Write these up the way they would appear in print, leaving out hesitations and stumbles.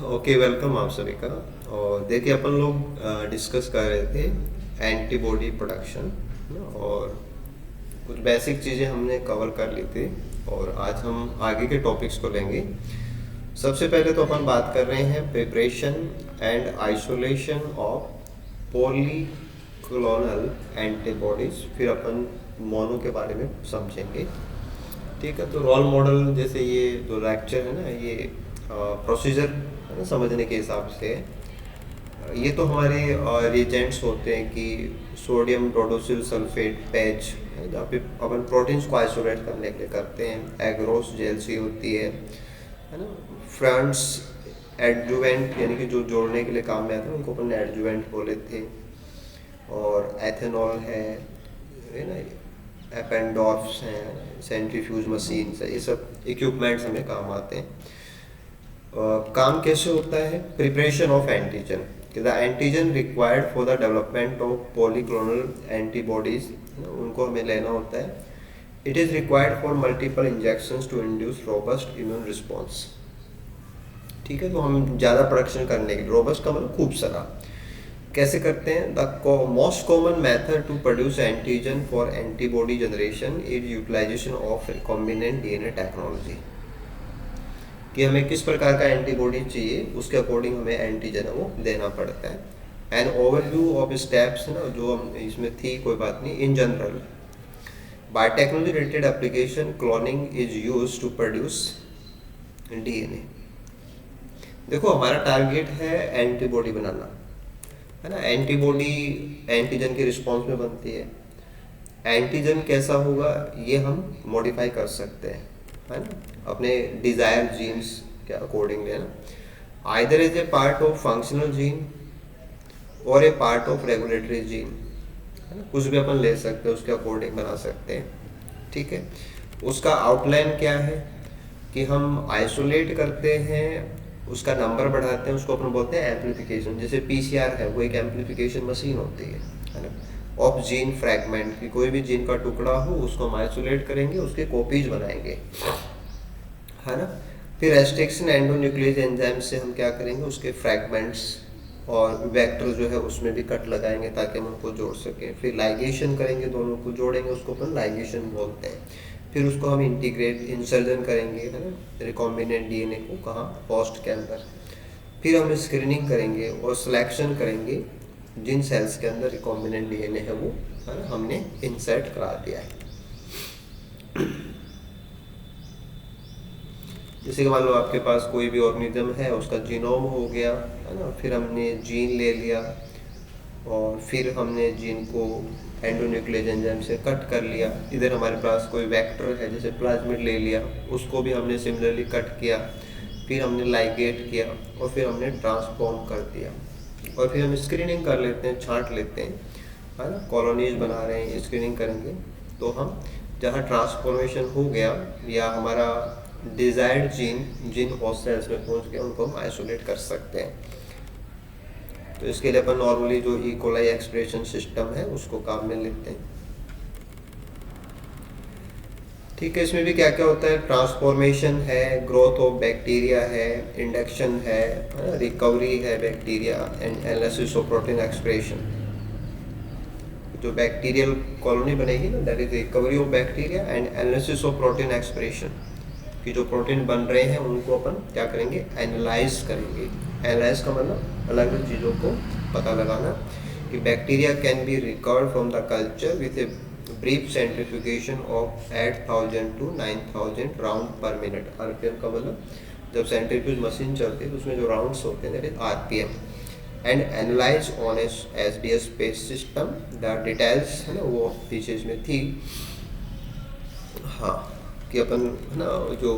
Okay, welcome आप सभी का। और देखिए अपन लोग डिस्कस कर रहे थे एंटीबॉडी प्रोडक्शन और कुछ बेसिक चीज़ें हमने कवर कर ली थी। और आज हम आगे के टॉपिक्स को लेंगे। सबसे पहले तो अपन बात कर रहे हैं preparation and isolation of polyclonal antibodies. फिर अपन मोनो के बारे में समझेंगे। ठीक है, तो रोल मॉडल जैसे ये जो लेक्चर है ना, ये प्रोसीजर है ना, समझने के हिसाब से ये तो हमारे रिएजेंट्स होते हैं कि सोडियम डोडोसिल सल्फेट पैच है, जहाँ पे अपन प्रोटीन्स को आइसोलेट करने के लिए करते हैं। एग्रोस जेल सी होती है ना। फ्रांस एडजुवेंट यानी कि जो जोड़ने के लिए काम में आते हैं उनको अपन एडजुवेंट बोले थे। और एथेनॉल है ना, एपेंडॉर्फ्स हैं, सेंट्रीफ्यूज मशीन्स है, ये सब इक्विपमेंट्स हमें काम आते हैं। काम कैसे होता है? Preparation of antigen, the antigen required for the development of polyclonal antibodies, उनको हमें लेना होता है। It is required for multiple injections to induce robust immune response. ठीक है, तो हम ज़्यादा प्रोडक्शन करने के लिए, रोबस्ट का मतलब खूब सारा। कैसे करते हैं? The most common method to produce antigen for antibody generation is utilization of recombinant DNA technology. कि हमें किस प्रकार का एंटीबॉडी चाहिए, उसके अकॉर्डिंग हमें एंटीजन है वो देना पड़ता है। एन ओवरव्यू ऑफ स्टेप्स ना, जो हम इसमें थी कोई बात नहीं। In general biotechnology related application cloning is use to produce DNA. देखो हमारा टारगेट है एंटीबॉडी बनाना, है ना। एंटीबॉडी एंटीजन के रिस्पॉन्स में बनती है। एंटीजन कैसा होगा ये हम मॉडिफाई कर सकते हैं, है ना, अपने डिजायर जीन्स के अकॉर्डिंग है ना। Either is a part of functional gene और ए पार्ट ऑफ रेगुलेटरी जीन, है ना। कुछ भी अपन ले सकते हैं, उसके अकॉर्डिंग बना सकते हैं। ठीक है, उसका आउटलाइन क्या है कि हम आइसोलेट करते हैं, उसका नंबर बढ़ाते हैं, उसको अपन बोलते हैं एम्पलीफिकेशन। जैसे पीसीआर है वो एक एम्पलीफिकेशन मशीन होती है ना। ऑफ जीन फ्रैगमेंट, कि कोई भी जीन का टुकड़ा हो उसको हम आइसोलेट करेंगे, उसके कॉपीज बनाएंगे, है ना। फिर रेस्ट्रिक्शन एंडोन्यूक्लियस एंजाइम से हम क्या करेंगे, उसके फ्रैगमेंट्स और वेक्टर जो है उसमें भी कट लगाएंगे ताकि हम उनको जोड़ सकें। फिर लाइगेशन करेंगे, दोनों को जोड़ेंगे, उसको अपन लाइगेशन बोलते हैं। फिर उसको हम इंटीग्रेट इंसर्जन करेंगे, है ना, रिकॉम्बिनेंट डीएनए को, कहाँ, होस्ट के अंदर। फिर हम स्क्रीनिंग करेंगे और सिलेक्शन करेंगे जिन सेल्स के अंदर रिकॉम्बिनेंट डीएनए है वो, है ना, हमने इंसर्ट करा दिया है। जैसे कि मान लो आपके पास कोई भी ऑर्गेनिज्म है, उसका जीनोम हो गया, है ना। फिर हमने जीन ले लिया और फिर हमने जीन को एंडोन्यूक्लियस एंजाइम से कट कर लिया। इधर हमारे पास कोई वेक्टर है जैसे प्लाज्मिड ले लिया, उसको भी हमने सिमिलरली कट किया। फिर हमने लाइगेट किया और फिर हमने ट्रांसफॉर्म कर दिया। और फिर हम स्क्रीनिंग कर लेते हैं, छांट लेते हैं, है ना। कॉलोनीज बना रहे हैं, स्क्रीनिंग करेंगे तो हम जहाँ ट्रांसफॉर्मेशन हो गया या हमारा डिजायर्ड जीन जिन होस्ट सेल्स में पहुंच गया उनको हम आइसोलेट कर सकते हैं। तो इसके लिए अपन नॉर्मली जो ई कोलाई एक्सप्रेशन सिस्टम है उसको काम में लेते हैं। ठीक है, इसमें भी क्या क्या होता है? ट्रांसफॉर्मेशन है, ग्रोथ ऑफ बैक्टीरिया है, इंडक्शन है, रिकवरी है bacteria, and analysis of protein expression. जो बैक्टीरियल कॉलोनी बनेगी ना, that is recovery of bacteria and analysis of protein expression. कि जो प्रोटीन बन रहे हैं उनको अपन क्या करेंगे, एनालाइज करेंगे। एनालाइज का मतलब अलग अलग चीज़ों को पता लगाना। कि bacteria can be recovered from the culture with a brief centrifugation of 8000 to 9000 round पर मिनट। आरपीएम का मतलब जब सेंट्रीफ्यूज मशीन चलती है तो उसमें जो राउंड्स होते हैं that is RPM. And analyse on SDS based system. The details है ना वो पीछे इसमें थी, हाँ, कि अपन है ना जो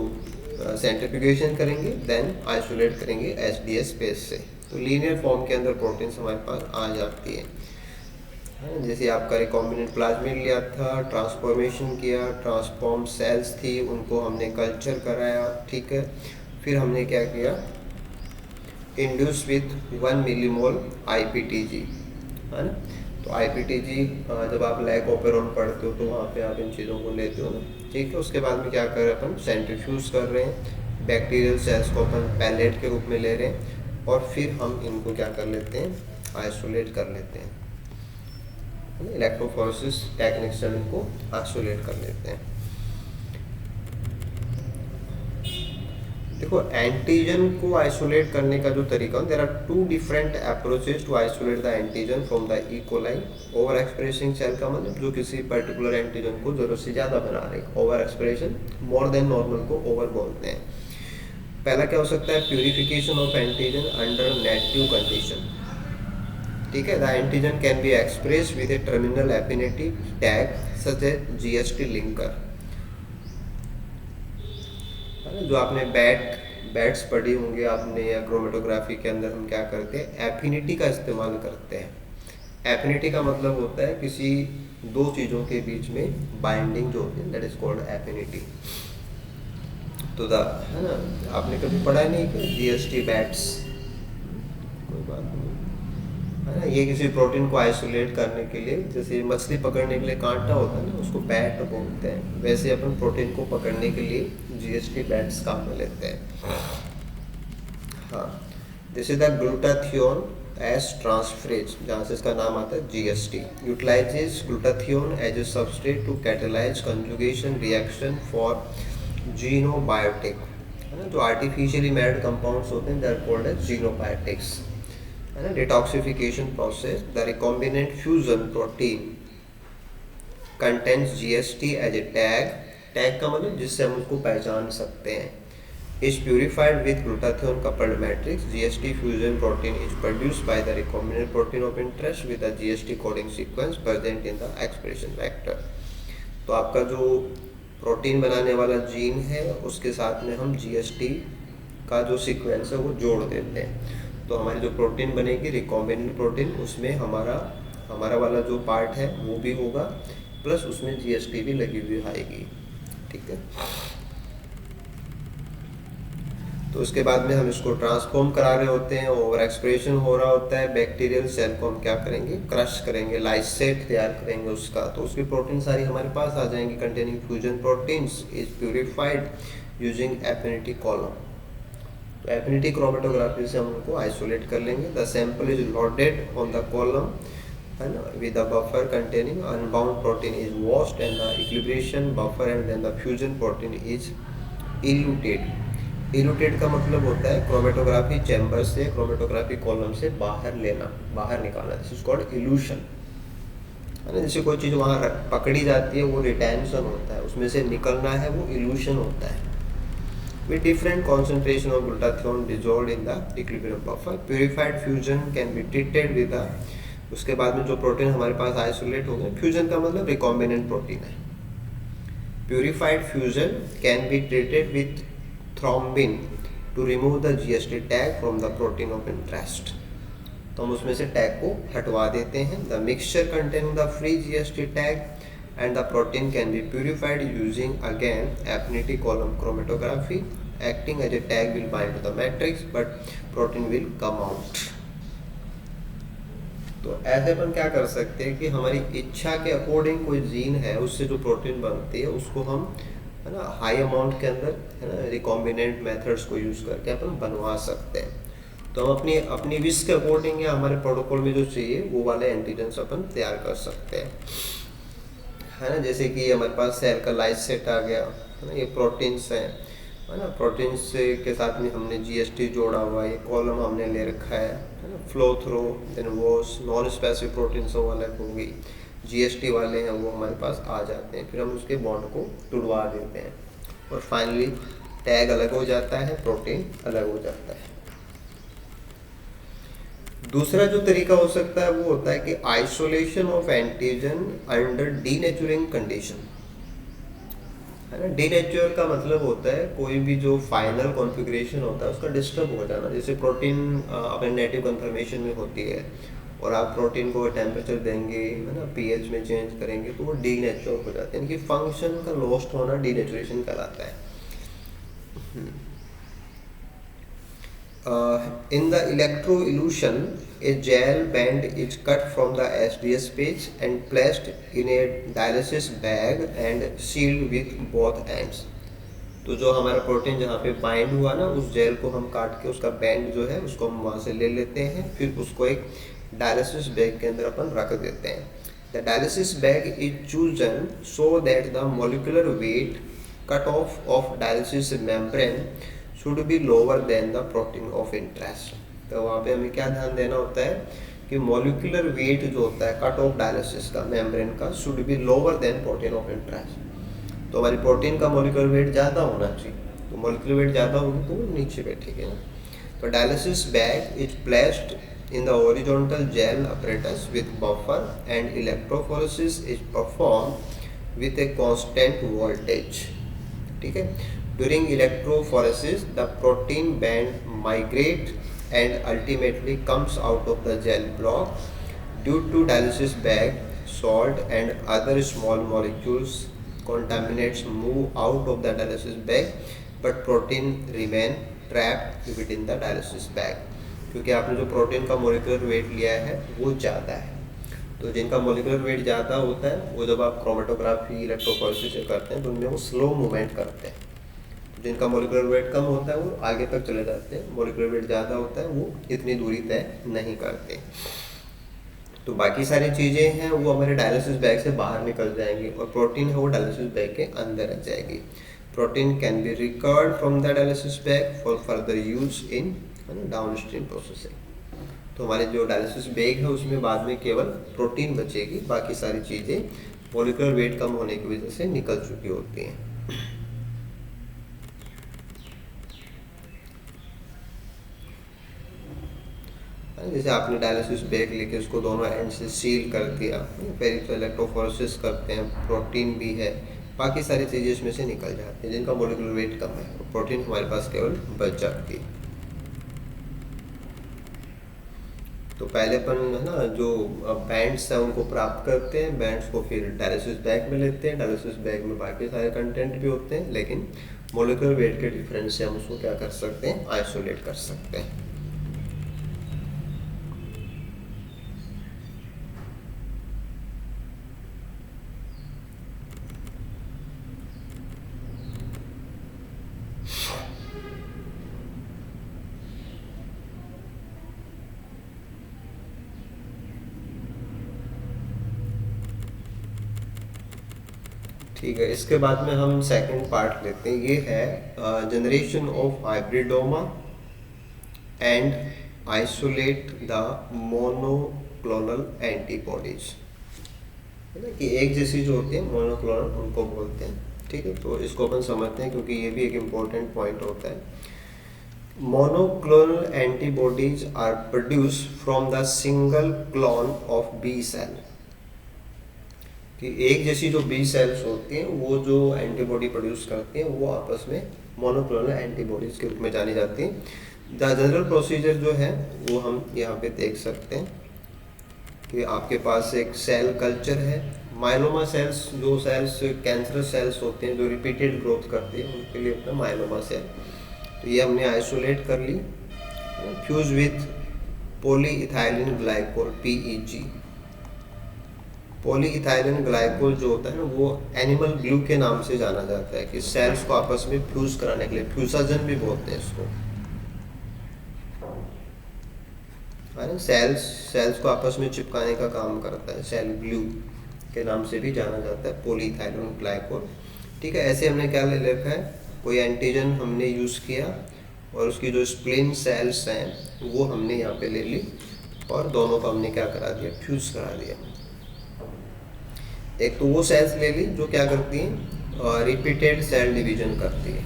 सेंट्रीफ्यूगेशन करेंगे देन आइसोलेट करेंगे एसडीएस बेस से। तो लीनियर फॉर्म के अंदर प्रोटीन्स हमारे पास आ जाती है। जैसे आपका रिकॉम्बिनेंट प्लाज्मिड लिया था, ट्रांसफॉर्मेशन किया, ट्रांसफॉर्म सेल्स थी, उनको हमने कल्चर कराया। ठीक है, फिर हमने क्या किया, इंड्यूस विथ 1 मिलीमोल आईपीटीजी, है ना। तो आईपीटीजी जब आप लैक ऑपेरॉन पढ़ते हो तो वहाँ पे आप इन चीज़ों को लेते हो ना। ठीक है, उसके बाद में क्या कर रहे हैं अपन, सेंट्रीफ्यूज कर रहे हैं, बैक्टीरियल सेल्स को अपन पैलेट के रूप में ले रहे हैं और फिर हम इनको क्या कर लेते हैं, आइसोलेट कर लेते हैं। इलेक्ट्रोफोरेसिस टेक्निक से हम इनको आइसोलेट कर लेते हैं। देखो एंटीजन को आइसोलेट करने का जो तरीका है, there are two different approaches to isolate the antigen from the E coli. Over expressing cell का मतलब जो किसी पर्टिकुलर एंटीजन को जरूरत से ज़्यादा बना रहे, over expression, more than normal को ओवर बोलते हैं। पहला क्या हो सकता है, purification of antigen under negative condition. ठीक है, the antigen can be express with A terminal affinity tag such A GST linker. जो आपने बैट्स पढ़ी होंगे आपने, या क्रोमेटोग्राफी के अंदर हम क्या करते हैं, एफिनिटी का इस्तेमाल करते हैं। एफिनिटी का मतलब होता है किसी दो चीज़ों के बीच में बाइंडिंग जो होती है, दैट इज कॉल्ड एफिनिटी। तो है ना, आपने कभी पढ़ा नहीं कि जीएसटी बैट्स, कोई बात नहीं है ना, ये किसी प्रोटीन को आइसोलेट करने के लिए, जैसे मछली पकड़ने के लिए कांटा होता है ना, उसको बैट बोलते हैं, वैसे अपन प्रोटीन को पकड़ने के लिए जीएसटी बैट्स काम में लेते हैं। हाँ, this is the glutathione S transferase, जहाँ से इसका नाम आता है GST, utilizes glutathione as a substrate to catalyze conjugation reaction for xenobiotic, है ना, जो आर्टिफिशियली मेड कंपाउंड्स होते हैं, they are called as xenobiotics, है ना। Detoxification process, the recombinant fusion protein contents GST as a tag का मतलब जिससे हम उसको पहचान सकते हैं, is purified with glutathione coupled matrix. GST fusion protein is produced by the recombinant protein of interest with the GST coding sequence present in the expression vector. तो आपका जो प्रोटीन बनाने वाला जीन है उसके साथ में हम जीएसटी का जो सीक्वेंस है वो जोड़ देते हैं, तो हमारी जो प्रोटीन बनेगी रिकॉम्बिनेंट प्रोटीन, उसमें हमारा वाला जो पार्ट है वो भी होगा, प्लस उसमें जीएसटी भी लगी हुई आएगी। ठीक है, तो उसके बाद में हम इसको ट्रांसफॉर्म करा रहे होते हैं, ओवर एक्सप्रेशन हो रहा होता है, बैक्टीरियल सेल को हम क्या करेंगे, क्रश करेंगे, लाइसेट तैयार करेंगे उसका, तो उसकी प्रोटीन सारी हमारे पास आ जाएंगी containing fusion proteins, is purified using affinity column. तो एफिनिटी क्रोमेटोग्राफी से हम उनको आइसोलेट कर लेंगे। The sample is loaded on the column, है ना, with the buffer containing unbound protein is washed and the equilibration buffer and then the fusion protein is eluted. Eluted का मतलब होता है क्रोमेटोग्राफी चैम्बर से, क्रोमेटोग्राफी कॉलम से बाहर लेना, बाहर निकालना, दिस इज कॉल्ड इल्यूशन, है ना। जैसे कोई चीज़ वहाँ पकड़ी जाती है वो रिटेंशन होता है, उसमें से निकलना है वो इल्यूशन होता है। With different concentration of glutathione dissolved in the equilibrium buffer, purified fusion can be treated with the, उसके बाद में जो प्रोटीन हमारे पास आइसोलेट हो गए, फ्यूजन का मतलब रिकॉम्बिनेंट प्रोटीन है, purified fusion can be treated with thrombin to remove the GST tag from the protein of interest. तो हम उसमें से टैग को हटवा देते हैं। The mixture containing the free GST tag and the protein can be purified using again affinity column chromatography. Acting as a tag will bind to the matrix but protein will come out. तो ऐसे अपन क्या कर सकते हैं कि हमारी इच्छा के अकॉर्डिंग कोई जीन है उससे जो प्रोटीन बनती है उसको हम, है ना, हाई अमाउंट के अंदर, है ना, रिकॉम्बिनेंट मेथड्स को यूज़ करके अपन बनवा सकते हैं। तो हम अपनी विश के अकॉर्डिंग या हमारे प्रोटोकॉल में जो चाहिए वो वाले एंटीजन्स अपन तैयार कर सकते हैं, है ना। जैसे कि हमारे पास सेल का लाइसेट आ गया, है ना, ये प्रोटीन्स हैं, है ना, प्रोटीन्स के साथ में हमने जीएसटी जोड़ा हुआ है, ये कॉलम हमने ले रखा है ना। Flow through, then wash, non specific proteins वो अलग होंगी, जीएसटी वाले हैं वो हमारे पास आ जाते हैं, फिर हम उसके बॉन्ड को तुड़वा देते हैं और फाइनली टैग अलग हो जाता है, प्रोटीन अलग हो जाता है। दूसरा जो तरीका हो सकता है वो होता है कि isolation of antigen under denaturing condition, है ना। डीनेचर का मतलब होता है कोई भी जो फाइनल कॉन्फ़िगरेशन होता है उसका डिस्टर्ब हो जाना। जैसे प्रोटीन अपने नेटिव कन्फर्मेशन में होती है और आप प्रोटीन को टेम्परेचर देंगे, है ना, पीएच में चेंज करेंगे तो वो डीनेचर हो जाते हैं, यानी कि फंक्शन का लॉस्ट होना डीनेचुरेशन कहलाता है। In the electroelution, a gel band is cut from the SDS page and placed in a dialysis bag and sealed with both ends. तो जो हमारा प्रोटीन जहाँ पे बाइंड हुआ ना, उस जेल को हम काट के उसका बैंड जो है उसको हम वहाँ से ले लेते हैं, फिर उसको एक डायलिसिस बैग के अंदर अपन रख देते हैं। The dialysis bag is chosen so that the molecular weight cut off dialysis membrane should be lower than the protein of interest. तो वहाँ पे हमें क्या ध्यान देना होता है कि मॉलिक्यूलर वेट जो होता है कट ऑफ डायलिसिस का मेम्ब्रेन का should be lower than protein of interest. तो हमारी प्रोटीन का मॉलिक्यूलर वेट ज़्यादा होना चाहिए, तो मॉलिक्यूलर वेट ज़्यादा होगी तो वो नीचे बैठेगी ना। तो dialysis bag is placed in the horizontal gel apparatus with buffer and electrophoresis is performed with a constant voltage। ठीक है, during electrophoresis the protein band migrate and ultimately comes out of the gel block. Due to dialysis bag, salt and other small molecules contaminants move out of the dialysis bag but protein remain trapped within the dialysis bag। क्योंकि आपने जो protein का molecular weight लिया है वो ज़्यादा है, तो जिनका मोलिकुलर वेट ज़्यादा होता है वो जब आप क्रोमेटोग्राफी इलेक्ट्रोफोरेसिस करते हैं तो उनमें वो स्लो मूवमेंट करते हैं। जिनका मोलिकुलर वेट कम होता है वो आगे तक चले जाते हैं, मोलिकुलर वेट ज़्यादा होता है वो इतनी दूरी तय नहीं करते। तो बाकी सारी चीज़ें हैं वो हमारे डायलिसिस बैग से बाहर निकल जाएंगी और प्रोटीन है वो डायलिसिस बैग के अंदर रह जाएगी। Protein can be recovered from the dialysis bag for further use in down stream processing. तो हमारे जो डायलिसिस बैग है उसमें बाद में केवल प्रोटीन बचेगी, बाकी सारी चीज़ें मोलिकुलर वेट कम होने की वजह से निकल चुकी होती हैं। जैसे आपने डायलिसिस बैग लेके उसको दोनों एंड से सील कर दिया, फिर तो इलेक्ट्रोफोरेसिस करते हैं, प्रोटीन भी है, बाकी सारी चीज़ें इसमें से निकल जाती हैं जिनका मोलिकुलर वेट कम है, प्रोटीन हमारे पास केवल बच जाती है। तो पहले अपन है ना जो बैंड्स हैं उनको प्राप्त करते हैं, बैंड्स को फिर डायलिसिस बैग में लेते हैं, डायलिसिस बैग में बाकी सारे कंटेंट भी होते हैं, लेकिन मोलिकुलर वेट के डिफरेंस से हम उसको क्या कर सकते हैं, आइसोलेट कर सकते हैं। ठीक है, इसके बाद में हम सेकंड पार्ट लेते हैं, ये है generation of hybridoma and isolate the monoclonal antibodies. है ना कि एक जैसी जो होती है मोनोक्लोनल उनको बोलते हैं। ठीक है, तो इसको अपन समझते हैं क्योंकि ये भी एक इम्पोर्टेंट पॉइंट होता है। Monoclonal antibodies are produce from the single clone of B cell. कि एक जैसी जो बी सेल्स होती हैं वो जो एंटीबॉडी प्रोड्यूस करती हैं वो आपस में मोनोक्लोनल एंटीबॉडीज के रूप में जानी जाती हैं। द जनरल प्रोसीजर जो है वो हम यहाँ पे देख सकते हैं कि आपके पास एक सेल कल्चर है। माइलोमा सेल्स, जो सेल्स कैंसरस सेल्स होते हैं जो रिपीटेड ग्रोथ करती है, उनके लिए अपना माइलोमा सेल, तो ये हमने आइसोलेट कर ली, fuse with polyethylene glycol PEG। Polyethylene glycol जो होता है ना वो एनिमल ग्लू के नाम से जाना जाता है कि सेल्स को आपस में फ्यूज कराने के लिए, फ्यूसाजन भी बोलते हैं इसको, सेल्स को आपस में चिपकाने का काम करता है, सेल ग्लू के नाम से भी जाना जाता है पॉलीइथाइलिन ग्लाइकोल। ठीक है, ऐसे हमने क्या ले रखा है, कोई एंटीजन हमने यूज़ किया और उसकी जो स्प्लिन सेल्स हैं वो हमने यहाँ पे ले ली और दोनों को हमने क्या करा दिया, फ्यूज करा दिया। एक तो वो सेल्स ले ली जो क्या करती हैं, रिपीटेड सेल डिवीजन करती है,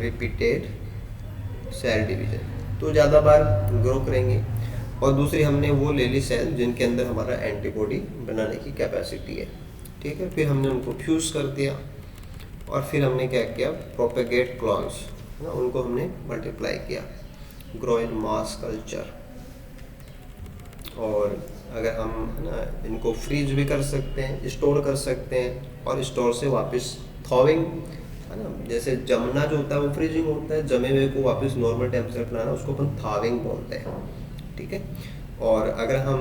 रिपीटेड सेल डिवीजन, तो ज़्यादा बार ग्रो करेंगी। और दूसरी हमने वो ले ली सेल जिनके अंदर हमारा एंटीबॉडी बनाने की कैपेसिटी है। ठीक है, फिर हमने उनको फ्यूज़ कर दिया और फिर हमने क्या किया, प्रोपेगेट क्लॉन्स, है ना, उनको हमने मल्टीप्लाई किया, ग्रो इन मास कल्चर। और अगर हम है ना इनको फ्रीज भी कर सकते हैं, स्टोर कर सकते हैं, और स्टोर से वापस थॉविंग, है ना, जैसे जमना जो होता है वो फ्रीजिंग होता है, जमे हुए को वापस नॉर्मल टेम्परेचर लाना उसको अपन थाविंग बोलते हैं। ठीक है, और अगर हम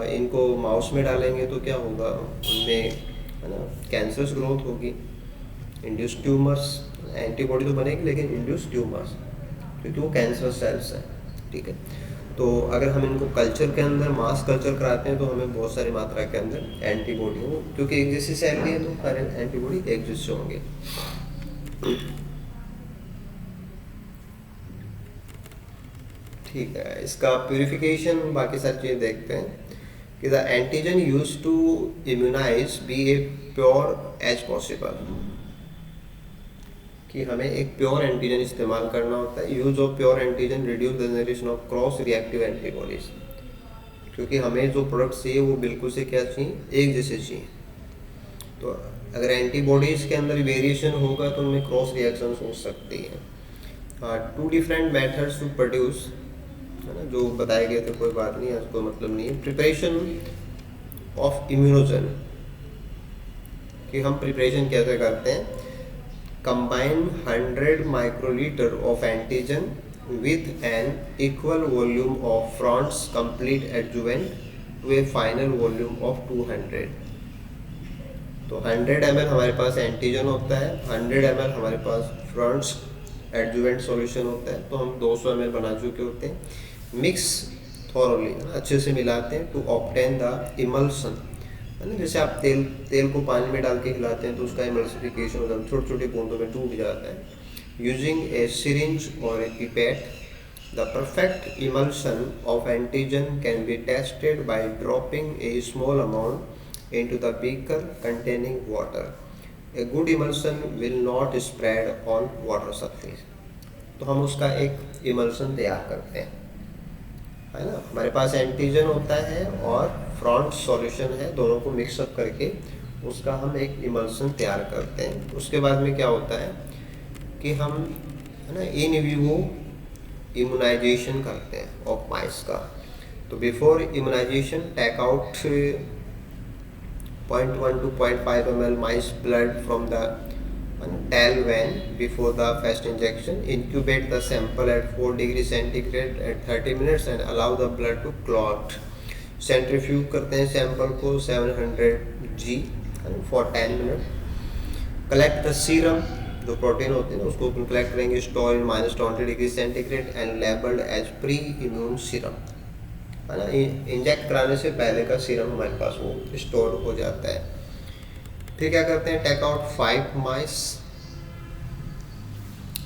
इनको माउस में डालेंगे तो क्या होगा, उनमें है ना कैंसरस ग्रोथ होगी, इंड्यूस ट्यूमर्स, एंटीबॉडी तो बनेगी लेकिन इंड्यूस ट्यूमर्स, क्योंकि वो कैंसर सेल्स हैं, ठीक है। तो अगर हम इनको कल्चर के अंदर मास कल्चर कराते हैं तो हमें बहुत सारी मात्रा के अंदर एंटीबॉडी हो, क्योंकि एक जैसी सेल की है तो हर एंटीबॉडी एक जैसे होंगे। ठीक है, इसका प्यूरिफिकेशन बाकी सारी चीज़ें देखते हैं कि the antigen use to immunize be a pure as possible, कि हमें एक प्योर एंटीजन इस्तेमाल करना होता है। Use of pure antigen reduce the generation of cross reactive antibodies, क्योंकि हमें जो प्रोडक्ट चाहिए वो बिल्कुल से क्या चाहिए, एक जैसे चाहिए। तो अगर एंटीबॉडीज़ के अंदर वेरिएशन होगा तो उनमें क्रॉस रिएक्शन हो सकती हैं। Two different methods to produce, है ना, जो बताए गए थे, कोई बात नहीं, आज कोई मतलब नहीं है। प्रिपरेशन ऑफ इम्यूनोजन, कि हम प्रिपरेशन कैसे करते हैं। Combine 100 microlitre of antigen with an equal volume of Freund's complete adjuvant to a final volume of 200। तो 100 ml हमारे पास एंटीजन होता है, 100 ml हमारे पास फ्रॉन्ट्स एडजुवेंट सॉल्यूशन होता है, तो हम 200 ml बना चुके होते हैं। मिक्स थॉरोली, अच्छे से मिलाते हैं, टू ऑब्टेन द इमल्सन, है ना। जैसे आप तेल को पानी में डाल के हिलाते हैं तो उसका इमल्सिफिकेशन होता है, छोटे छोटे बूंदों में टूट जाता है। यूजिंग ए सिरिंज और a pipette, the perfect emulsion of antigen can be tested by dropping a small amount into the beaker containing water. A good emulsion will not spread on water surface. तो हम उसका एक emulsion तैयार करते हैं, है ना। हमारे पास एंटीजन होता है और फ्रॉन्ट सॉल्यूशन है, दोनों को मिक्सअप करके उसका हम एक इमल्सन तैयार करते हैं। उसके बाद में क्या होता है कि हम, है ना, इन विवो इम्यूनाइजेशन करते हैं ऑफ माइस का। तो before immunization take out 0.1 to 0.5 ml mice blood from the tail vein before the first injection. Incubate the sample at 4 degrees centigrade at 30 minutes and allow the blood to clot. Centrifuge करते हैं sample को 700 G for 10 minutes. Collect the serum, जो protein होते हैं उसको collect करेंगे, store in -20 degree centigrade and labelled as pre immune serum, है ना। इंजेक्ट कराने से पहले का सीरम हमारे पास वो स्टोर हो जाता है। फिर क्या करते हैं, take out 5 mice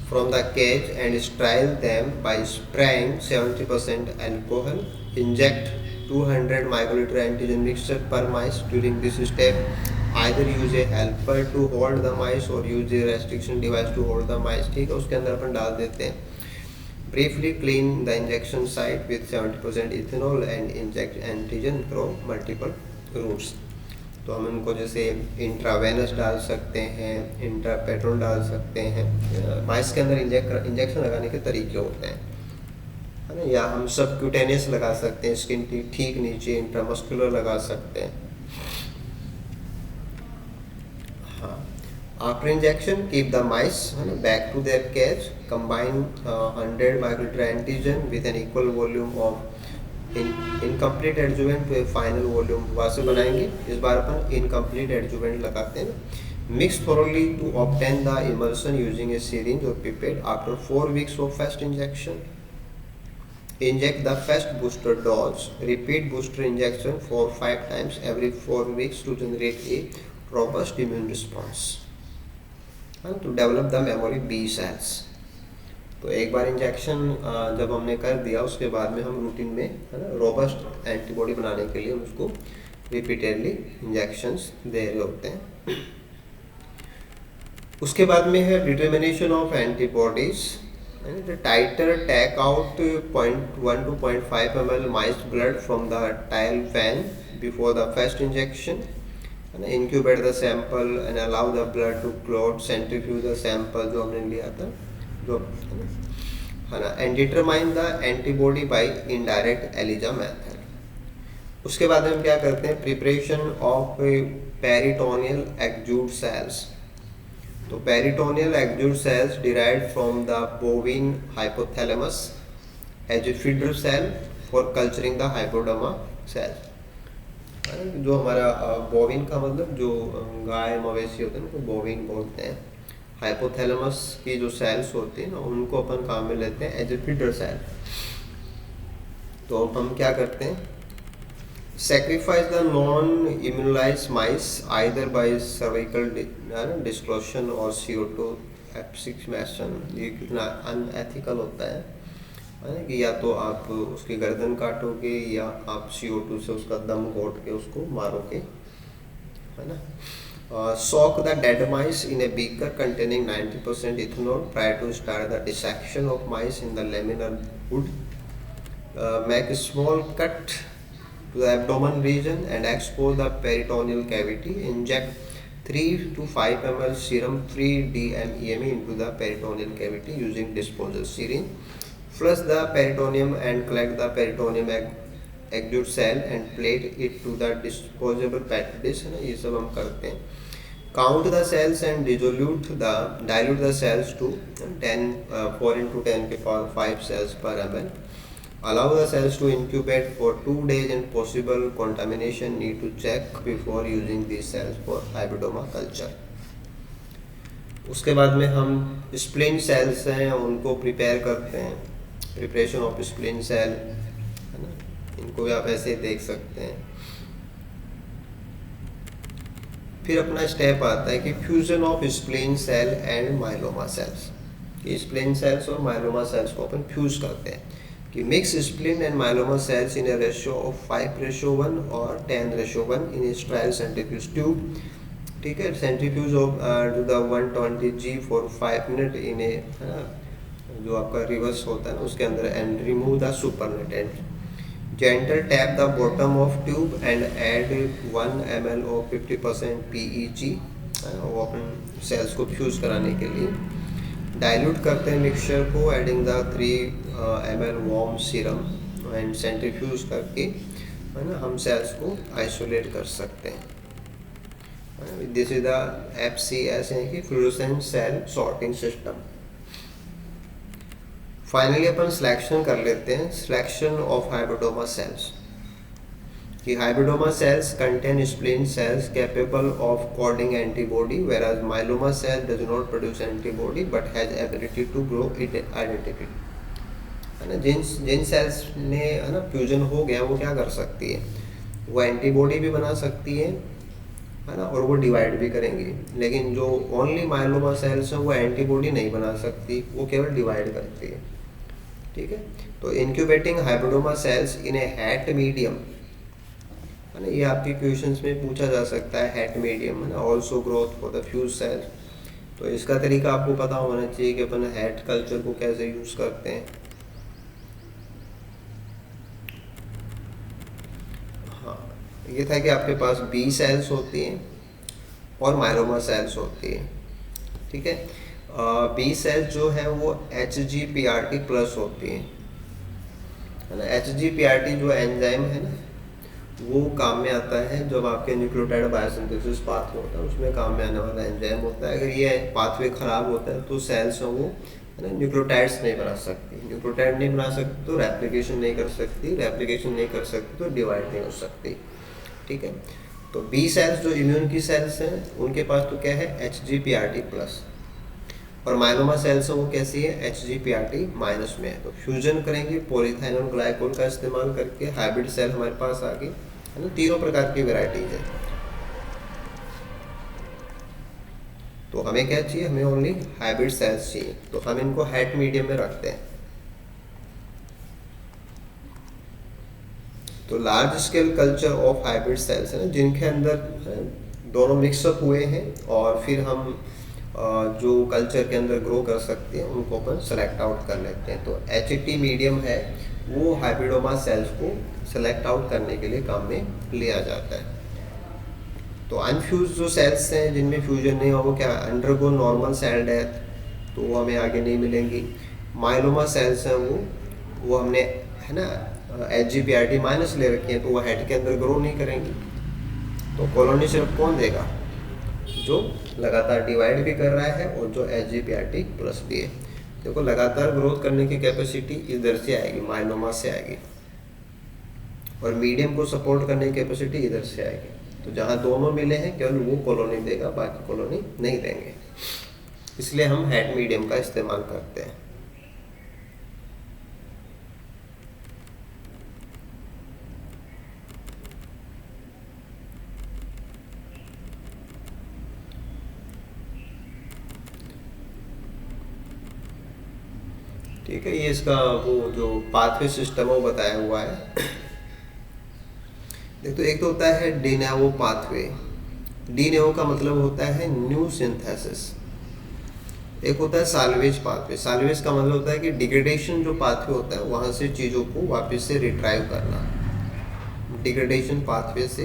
from the cage and sterile them by spraying 70% alcohol. Inject 200 microlitre antigen mixture पर mice. During this step either use a helper to hold the mice और use a restriction device to hold the mice, ठीक है। उसके अंदर अपन डाल देते हैं। Briefly clean the injection site with 70% ethanol and inject antigen from multiple routes. तो हम इनको जैसे इंट्रावेनस डाल सकते हैं, इंट्रापेट्रोल डाल सकते हैं। माइस के अंदर इंजेक्शन लगाने के तरीके होते हैं, है ना। या हम सबक्यूटेनियस लगा सकते हैं, स्किन की ठीक नीचे इंट्रामस्कुलर लगा सकते हैं। हाँ, after injection keep the mice back to their cage. Combine 100 microliter antigen with an equal volume of incomplete adjuvant to a final volume। वहाँ से बनाएंगे, इस बार अपन incomplete adjuvant लगाते हैं। Mix thoroughly to obtain the emulsion using a syringe or pipette। After 4 weeks of first injection, inject the first booster dose। Repeat booster injection for 5 times every 4 weeks to generate a robust immune response and to develop the memory B cells। तो एक बार injection जब हमने कर दिया उसके बाद में हम रूटीन में, है ना, रोबस्ट एंटीबॉडी बनाने के लिए हम उसको रिपीटेडली इंजेक्शंस दे रहे होते हैं। उसके बाद में है determination of antibodies. Titre take out 0.1 to 0.5 ml mice blood from the tail vein before the first injection and incubate the sample and allow the blood to clot। centrifuge the sample जो हमने लिया था, जो है ना, and determine the antibody by indirect ELISA method। उसके बाद हम क्या करते हैं, preparation of peritoneal exudate cells. तो peritoneal exudate cells derived from the bovine hypothalamus as a feeder cell for culturing the hybridoma cell. जो हमारा बोविन का मतलब जो गाय मवेशी होते हैं उनको बोविन बोलते हैं। हाइपोथैलेमस की जो सेल्स होती हैं ना, उनको अपन काम में लेते हैं एज ए फीडर सेल। तो हम क्या करते हैं, sacrifice the non-immunized mice either by cervical disclosure or CO2 application। ये कितना अनएथिकल होता है ना, कि या तो आप उसकी गर्दन काटोगे या आप CO2 से उसका दम घोट के उसको मारोगे, है ना। Soak the dead mice in a beaker containing 90% ethanol prior to start the dissection of mice in the laminar hood। Make a small cut to the abdomen region and expose the peritoneal cavity। Inject 3 to 5 ml serum 3-DMEME into the peritoneal cavity using disposable syringe। Flush the peritoneum and collect the peritoneum exudate cell and plate it to the disposable petri dish, है ना। ये सब हम करते हैं। Count the cells and dilute the cells to 4 into 10 के power 5 cells per ml। Allow the cells to incubate for 2 days and possible contamination need to check before using these cells for hybridoma culture। उसके बाद में हम spline sales हैं उनको prepare करते हैं, preparation of spleen cell, है ना। इनको भी आप ऐसे देख सकते हैं। फिर अपना स्टेप आता है कि fusion of spleen cell and myeloma cells. ये स्प्लिन सेल्स और माइलोमा सेल्स को अपन फ्यूज करते हैं कि mix spleen and myeloma cells in a ratio of 5:1 और 10:1 इन स्ट्राइल सेंट्रीफ्यूज ट्यूब। ठीक है, centrifuge of to the 120 G for 5 minute in a, जो आपका रिवर्स होता है ना उसके अंदर, and remove the supernatant. Gentle tap the bottom of tube and add 1 ml of 50% PEG, वो अपन सेल्स को फ्यूज कराने के लिए। डाइल्यूट करते हैं मिक्सचर को adding the 3 ml warm serum and centrifuge करके, है ना, हम सेल्स को आइसोलेट कर सकते हैं। दिस इज द FCS, यानी कि fluorescent cell sorting system. Finally अपन सिलेक्शन कर लेते हैं, सिलेक्शन ऑफ हाइब्रिडोमा सेल्स। कि hybridoma cells contain spleen cells capable of coding antibody, whereas myeloma cell does not produce antibody but has ability to grow identity, है ना। जिन sales ने, है ना, फ्यूजन हो गया वो क्या कर सकती है, वो एंटीबॉडी भी बना सकती है ना, और वो डिवाइड भी करेंगी। लेकिन जो ओनली माइलोमा सेल्स हैं वो एंटीबॉडी नहीं बना सकती, वो केवल डिवाइड करती है। ठीक है, तो इंक्यूबेटिंग hybridoma sales in A hat medium, है ना, ये आपके क्वेश्चंस में पूछा जा सकता है, हैट मीडियम, है ना, also growth for the fuse cell. तो इसका तरीका आपको पता होना चाहिए कि अपन हैट कल्चर को कैसे यूज करते हैं। हाँ, ये था कि आपके पास बी सेल्स होती हैं और माइलोमा सेल्स होती है। ठीक है, बी सेल्स जो है वो HGPRT प्लस होती है ना। HGPRT जो एंजाइम है ना, वो काम में आता है जब आपके न्यूक्लियोटाइड बायोसिंथेसिस पाथवे होता है, उसमें काम में आने वाला एंजाइम होता है। अगर ये पाथवे खराब होता है तो सेल्स हैं वो, है ना, न्यूक्लियोटाइड्स नहीं बना सकती। न्यूक्लियोटाइड नहीं बना सकती तो रेप्लिकेशन नहीं कर सकती, रेप्लिकेशन नहीं कर सकती तो डिवाइड नहीं हो सकती। ठीक है, तो बी सेल्स जो इम्यून की सेल्स हैं उनके पास तो क्या है, HGPRT प्लस, और माइलोमा सेल्स हैं वो कैसी है, HGPRT माइनस में है। तो फ्यूजन करेंगे पॉलीथाइनोल ग्लाइकोल का इस्तेमाल करके, हाइब्रिड सेल हमारे पास आ गई, है ना। तीनों प्रकार की वेराइटीज है। तो हमें क्या चाहिए, हमें ओनली हाइब्रिड सेल्स चाहिए, तो हम इनको हैट मीडियम में रखते हैं। तो large scale culture of hybrid cells है ना, जिनके अंदर दोनों मिक्सअप हुए हैं और फिर हम जो कल्चर के अंदर ग्रो कर सकते हैं उनको अपन सेलेक्ट आउट कर लेते हैं। तो HT मीडियम है वो हाइब्रिडोमा सेल्स को सेलेक्ट आउट करने के लिए काम में लिया जाता है। तो अनफ्यूज जो सेल्स हैं जिनमें फ्यूजन नहीं हुआ वो क्या अंडरगो नॉर्मल सेल डेथ, तो वो हमें आगे नहीं मिलेंगी। माइलोमा सेल्स हैं वो हमने, है ना, HGPRT माइनस ले रखी है तो वो हेड के अंदर ग्रो नहीं करेंगी। तो कॉलोनी सिर्फ कौन देगा, जो लगातार डिवाइड भी कर रहा है और जो HGPRT प्लस भी है। देखो लगातार ग्रोथ करने की कैपेसिटी इधर से आएगी, माइलोमा से आएगी, और मीडियम को सपोर्ट करने की कैपेसिटी इधर से आएगी। तो जहाँ दोनों मिले हैं केवल वो कॉलोनी देगा, बाकी कॉलोनी नहीं देंगे। इसलिए हम हेड मीडियम का इस्तेमाल करते हैं। ठीक है, ये इसका वो जो पाथवे सिस्टम है वो बताया हुआ है। देख, तो एक तो होता है डिनेवो पाथवे। डिनेवो का मतलब होता है न्यू सिंथेसिस। एक होता है साल्वेज पाथवे। साल्वेज का मतलब होता है कि डिग्रेडेशन जो पाथवे होता है वहाँ से चीज़ों को वापस से रिट्राइव करना। डिग्रेडेशन पाथवे से,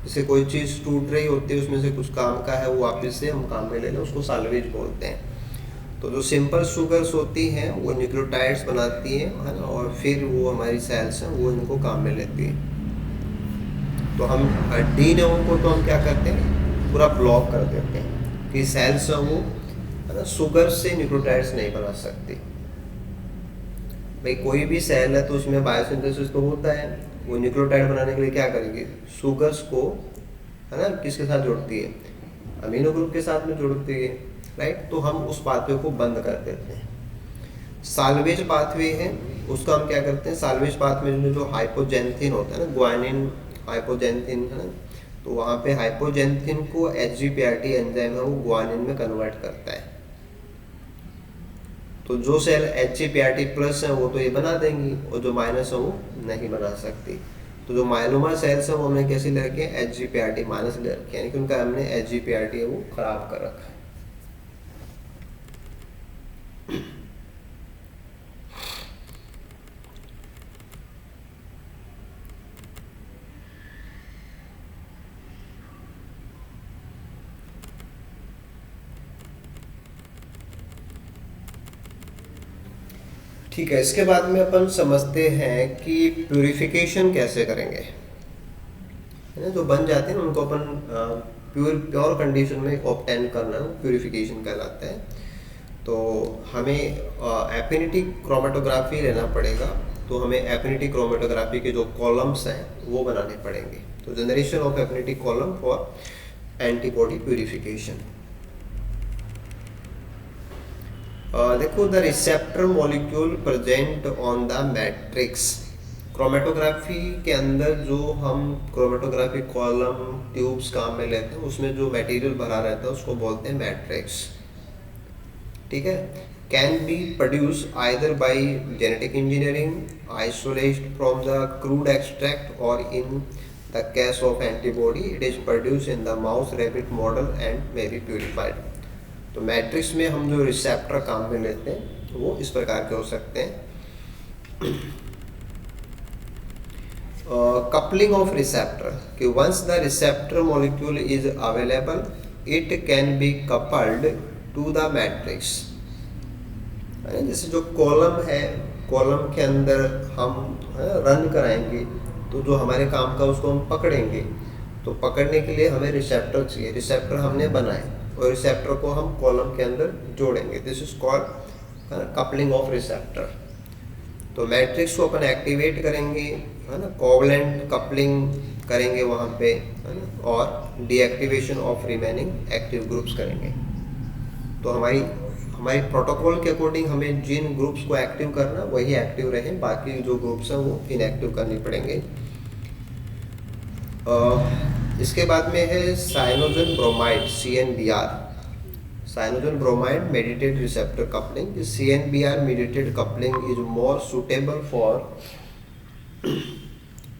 जैसे कोई चीज़ टूट रही होती है, उसमें से कुछ काम का है वो वापस से हम काम में ले लें, उसको साल्वेज बोलते हैं। तो जो सिंपल शुगर्स होती हैं वो न्यूक्लियोटाइड्स बनाती हैं, है ना, और फिर वो हमारी सेल्स हैं वो इनको काम में लेती हैं। तो हम डीएनए को तो हम क्या करते हैं, पूरा ब्लॉक कर देते हैं कि सेल्स हैं वो, है ना, शुगर से न्यूक्लियोटाइड्स नहीं बना सकती। भाई कोई भी सेल है तो उसमें बायोसिंथेसिस तो होता है, वो न्यूक्लियोटाइड बनाने के लिए क्या करेगी, शुगर्स को, है ना, किसके साथ जोड़ती है, अमीनो ग्रुप के साथ में जोड़ती है, राइट। तो हम उस पाथवे को बंद कर देते हैं। साल्वेज पाथवे है, उसका हम क्या करते हैं, साल्वेज पाथवे में जो हाइपोजेंथिन होता है ना, ग्वानिन हाइपोजेंथिन, है ना, तो वहाँ पे हाइपोजेंथिन को एचजीपीआरटी एंजाइम है वो ग्वानिन में कन्वर्ट करता है। तो जो सेल एचजीपीआरटी प्लस है वो तो ये बना देंगी, और जो माइनस है वो नहीं बना सकती। तो जो माइलोमा सेल्स है वो हमने कैसे ले रखे हैं, एचजीपीआरटी माइनस ले रखे हैं, यानी कि उनका हमने एचजीपीआरटी है वो खराब कर रखा है। ठीक है, इसके बाद में अपन समझते हैं कि प्यूरिफिकेशन कैसे करेंगे, है ना। जो बन जाते हैं उनको अपन प्योर कंडीशन में ऑब्टेन करना प्यूरिफिकेशन कहलाता है। तो हमें एफिनिटी क्रोमेटोग्राफी लेना पड़ेगा। तो हमें एफिनिटी क्रोमेटोग्राफी के जो कॉलम्स हैं वो बनाने पड़ेंगे। तो generation of affinity column for antibody purification. देखो, the receptor molecule present on the matrix. Chromatography के अंदर जो हम क्रोमेटोग्राफी कॉलम ट्यूब्स काम में लेते हैं उसमें जो मटेरियल भरा रहता है उसको बोलते हैं मैट्रिक्स। ठीक है, can be produce either by genetic engineering, isolate from the crude extract, और in the case of antibody it is produce in the mouse rabbit model and may be purified. तो मैट्रिक्स में हम जो receptor काम में लेते हैं वो इस प्रकार के हो सकते हैं। कपलिंग ऑफ रिसेप्टर, कि once the receptor molecule is available it can be coupled to the matrix. जैसे जो कॉलम है, कॉलम के अंदर हम रन कराएंगे तो जो हमारे काम का उसको हम पकड़ेंगे, तो पकड़ने के लिए हमें रिसेप्टर चाहिए। रिसेप्टर हमने बनाए और रिसेप्टर को हम कॉलम के अंदर जोड़ेंगे। This is called coupling of receptor. तो मैट्रिक्स को अपन एक्टिवेट करेंगे, है ना, कोवलेंट कपलिंग करेंगे वहाँ पे, है ना, और deactivation of remaining active groups करेंगे। तो हमारी प्रोटोकॉल के अकॉर्डिंग हमें जिन ग्रुप्स को एक्टिव करना वही एक्टिव रहे, बाकी जो ग्रुप्स हैं वो इनएक्टिव करने पड़ेंगे। इसके बाद में है cyanogen bromide, CNBR। Cyanogen bromide mediated receptor coupling. CNBR mediated coupling is more suitable for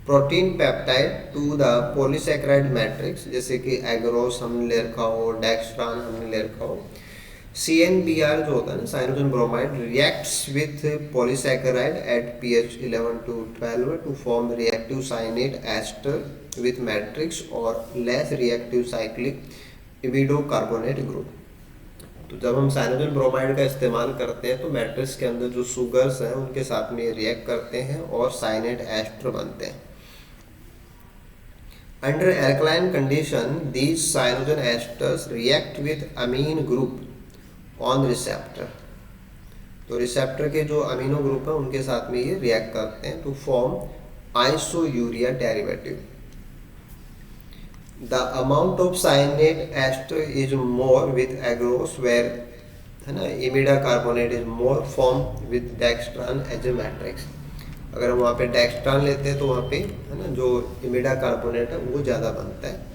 protein peptide to the polysaccharide matrix, जैसे कि एग्रोस हमने ले रखा हो, डेक्सट्रान हमने ले रखा हो। CNBR जो होता है ना, cyanogen bromide, reacts with polysaccharide at pH 11 to 12 to form reactive cyanate ester with matrix और less reactive cyclic imido carbonate group. तो जब हम साइनोजन ब्रोमाइड का इस्तेमाल करते हैं तो मैट्रिक्स के अंदर जो शुगर्स हैं उनके साथ में रिएक्ट करते हैं और साइनेट एस्टर बनते हैं। Under alkaline condition these cyanogen esters react with amine group on receptor. तो रिसेप्टर के जो अमीनो ग्रुप हैं उनके साथ में ये रिएक्ट करते हैं to form isourea derivative. The amount of cyanate ester is more with agarose, where है ना, imido carbonate is more form with dextran as a matrix. अगर हम वहाँ पे डेक्स्ट्रान लेते हैं तो वहाँ पे है ना जो इमिडा कार्बोनेट है वो ज़्यादा बनता है।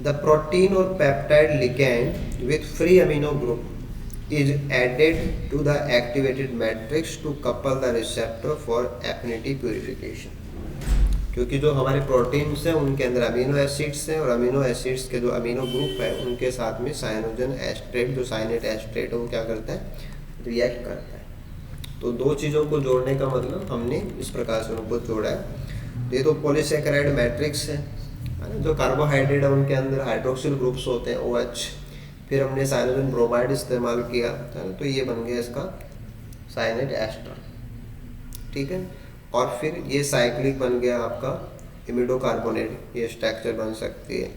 द प्रोटीन और peptide ligand with free amino group is added to the activated matrix to couple the receptor for affinity purification. क्योंकि जो हमारे प्रोटीन्स हैं उनके अंदर अमीनो एसिड्स हैं और अमीनो एसिड्स के जो अमीनो ग्रुप है उनके साथ में साइनोजन एस्ट्रेट, जो साइनेट एस्ट्रेट है वो क्या करता है, रिएक्ट करता है। तो दो चीज़ों को जोड़ने का मतलब हमने इस प्रकार से उनको जोड़ा है। ये तो पॉलीसेकेराइड मैट्रिक्स है ना, जो कार्बोहाइड्रेट है उनके अंदर हाइड्रोक्सिल ग्रुप्स होते हैं OH, फिर हमने साइनोजन ब्रोमाइड इस्तेमाल किया है ना, तो ये बन गया इसका साइनेट एस्टर, ठीक है। और फिर ये साइक्लिक बन गया आपका इमिडो कार्बोनेट, ये स्ट्रक्चर बन सकती है।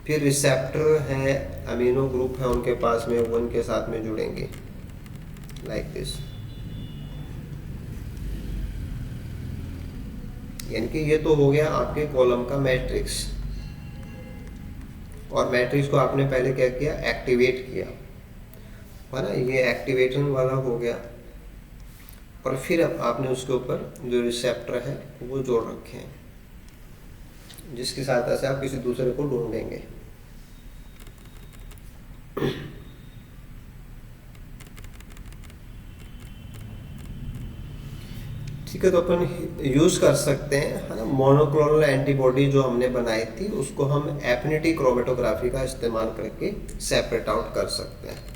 फिर रिसेप्टर है, अमीनो ग्रुप है उनके पास में, वो उनके साथ में जुड़ेंगे लाइक दिस। यानी कि ये तो हो गया आपके कॉलम का मैट्रिक्स, और मैट्रिक्स को आपने पहले क्या किया, एक्टिवेट किया है ना, ये एक्टिवेशन वाला हो गया। और फिर अब आपने उसके ऊपर जो रिसेप्टर है वो जोड़ रखे हैं, जिसकी सहायता से आप किसी दूसरे को ढूंढेंगे। ठीक है, तो अपन यूज कर सकते हैं है ना, मोनोक्लोनल एंटीबॉडी जो हमने बनाई थी उसको हम एफिनिटी क्रोमेटोग्राफी का इस्तेमाल करके सेपरेट आउट कर सकते हैं।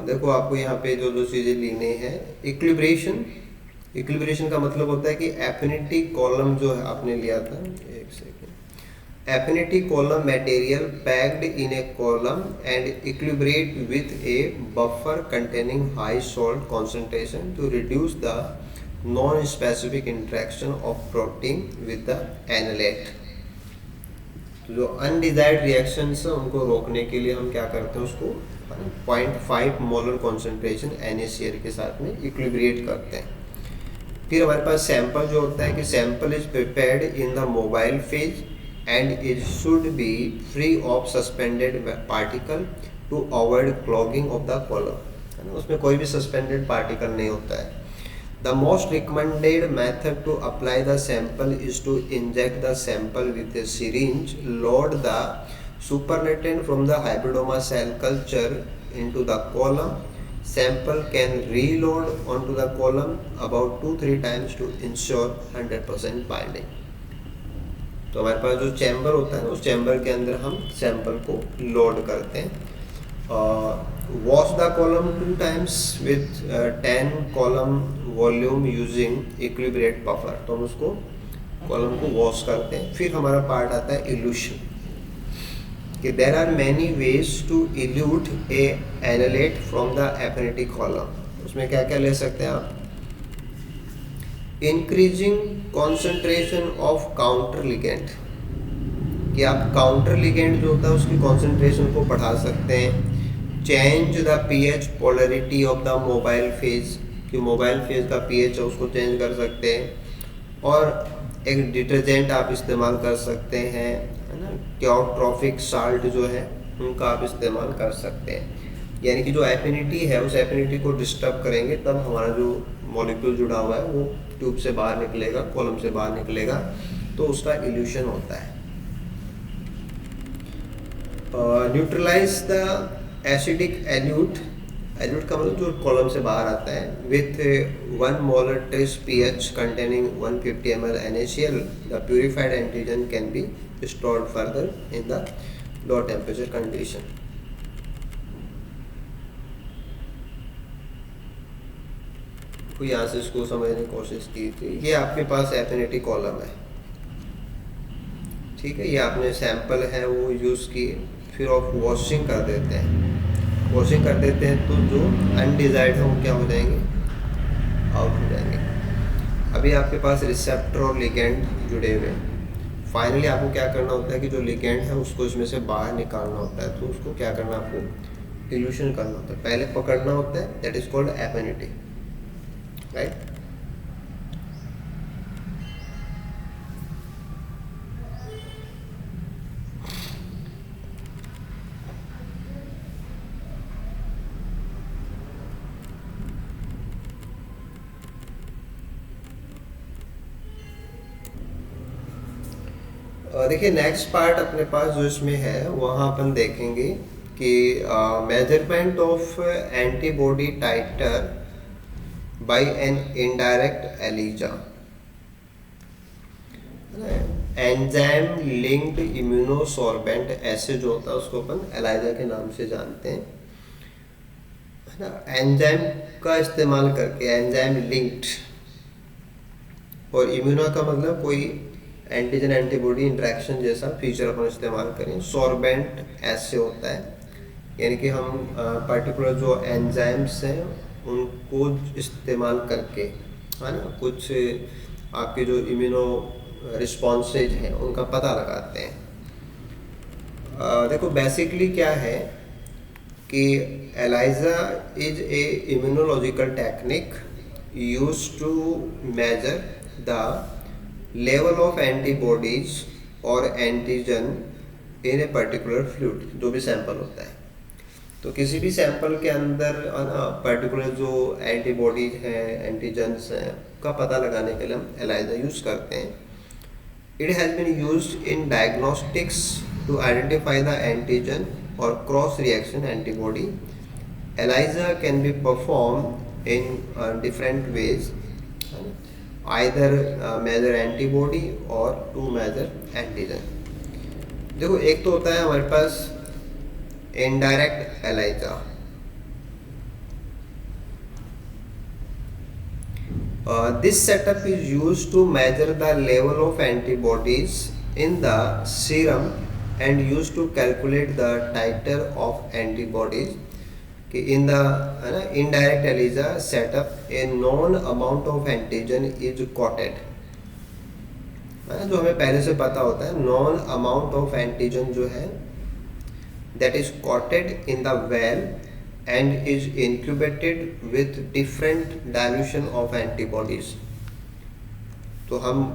देखो आपको यहाँ पे जो जो चीज़ें लिखनी है, इक्विलिब्रेशन का मतलब होता है कि एफिनिटी कॉलम जो है आपने लिया था, एक second, affinity column material packed in a column and equilibrate with a buffer containing high salt concentration to reduce the non specific interaction of protein with the analyte. तो जो अनडिजायर्ड रिएक्शंस है उनको रोकने के लिए हम क्या करते हैं, उसको 0.5 मोलर कॉन्सेंट्रेशन NaCl के साथ में इक्विलिब्रेट करते हैं। फिर हमारे पास सैंपल जो होता है कि sample is prepared in the mobile phase and it should be free of suspended particle to avoid clogging of the column, है ना, उसमें कोई भी सस्पेंडेड पार्टिकल नहीं होता है। The most recommended method to apply the sample is to inject the sample with a syringe, load the supernatant from the hybridoma cell culture into the column. Sample can reload onto the column about 2-3 times to ensure 100% binding. तो हमारे पास जो chamber होता है ना, उस chamber के अंदर हम सैंपल को लोड करते हैं। Wash the column 2 times with 10 column volume using equilibrate buffer. तो हम उसको कॉलम को वॉश करते हैं। फिर हमारा पार्ट आता है इल्यूशन, कि there are many ways to elute a analyte from the affinity column. उसमें क्या क्या ले सकते हैं आप, increasing concentration of counter ligand, कि आप काउंटर लिगेंड जो होता है उसकी कॉन्सेंट्रेशन को बढ़ा सकते हैं। Change the pH polarity of the mobile phase, कि मोबाइल फेज का pH है उसको चेंज कर सकते हैं। और एक डिटर्जेंट आप इस्तेमाल कर सकते हैं, है ना, क्योट्रॉफिक साल्ट जो है उनका आप इस्तेमाल कर सकते हैं। यानी कि जो एफिनिटी है उस एफिनिटी को डिस्टर्ब करेंगे तब हमारा जो मॉलिक्यूल जुड़ा हुआ है वो ट्यूब से बाहर निकलेगा, कॉलम से बाहर निकलेगा, तो उसका इल्यूशन होता है। Neutralise the acidic elude, elude का मतलब जो कॉलम से बाहर आता है, with 1 molar trace pH containing 150 ml NaCl, the purified antigen can be stored further in the low temperature condition. तो यहाँ से इसको समझने की कोशिश की थी। ये आपके पास एफिनिटी कॉलम है, ठीक है, ये आपने सैंपल है वो यूज़ किए, फिर आप वॉशिंग कर देते हैं। वॉशिंग कर देते हैं तो जो अनडिजायर्ड है वो क्या हो जाएंगे, आउट हो जाएंगे। अभी आपके पास रिसेप्टर और लिगेंड जुड़े हुए हैं। फाइनली आपको क्या करना होता है कि जो लिगेंड है उसको इसमें से बाहर निकालना होता है। तो उसको क्या करना है, आपको इल्यूशन करना होता है, पहले पकड़ना होता है, that is called affinity, right. देखिए नेक्स्ट पार्ट अपने पास जो इसमें है वहाँ अपन देखेंगे कि measurement of antibody titer by an indirect ELISA, enzyme linked immunosorbent ऐसे जो होता है उसको अपन एलाइजा के नाम से जानते हैं, है ना। एंजाइम का इस्तेमाल करके, एंजाइम लिंक्ड, और इम्यूनो का मतलब कोई एंटीजन एंटीबॉडी इंटरेक्शन जैसा फीचर अपन इस्तेमाल करें। सॉर्बेंट ऐसे होता है, यानी कि हम पर्टिकुलर जो एंजाइम्स हैं उनको इस्तेमाल करके, है ना, कुछ आपके जो इम्यूनो रिस्पॉन्सेज हैं उनका पता लगाते हैं। देखो बेसिकली क्या है कि ELISA is a immunological technique use to measure the level of antibodies और antigen in a particular fluid, जो भी सैंपल होता है। तो किसी भी सैंपल के अंदर पर्टिकुलर जो एंटीबॉडीज हैं, एंटीजन्स हैं, का पता लगाने के लिए हम एलाइजा यूज़ करते हैं। It has been used in diagnostics to identify the antigen और cross reaction antibody. ELISA can be perform in different ways, either measure antibody or to measure antigen। देखो एक तो होता है हमारे पास indirect ELISA। This setup is used to measure the level of antibodies in the serum and used to calculate the titer of antibodies। कि in the indirect ELISA setup a known amount of antigen is coated, जो हमें पहले से पता होता है, non amount of antigen जो है that is coated in the well and is incubated with different dilution of antibodies. तो हम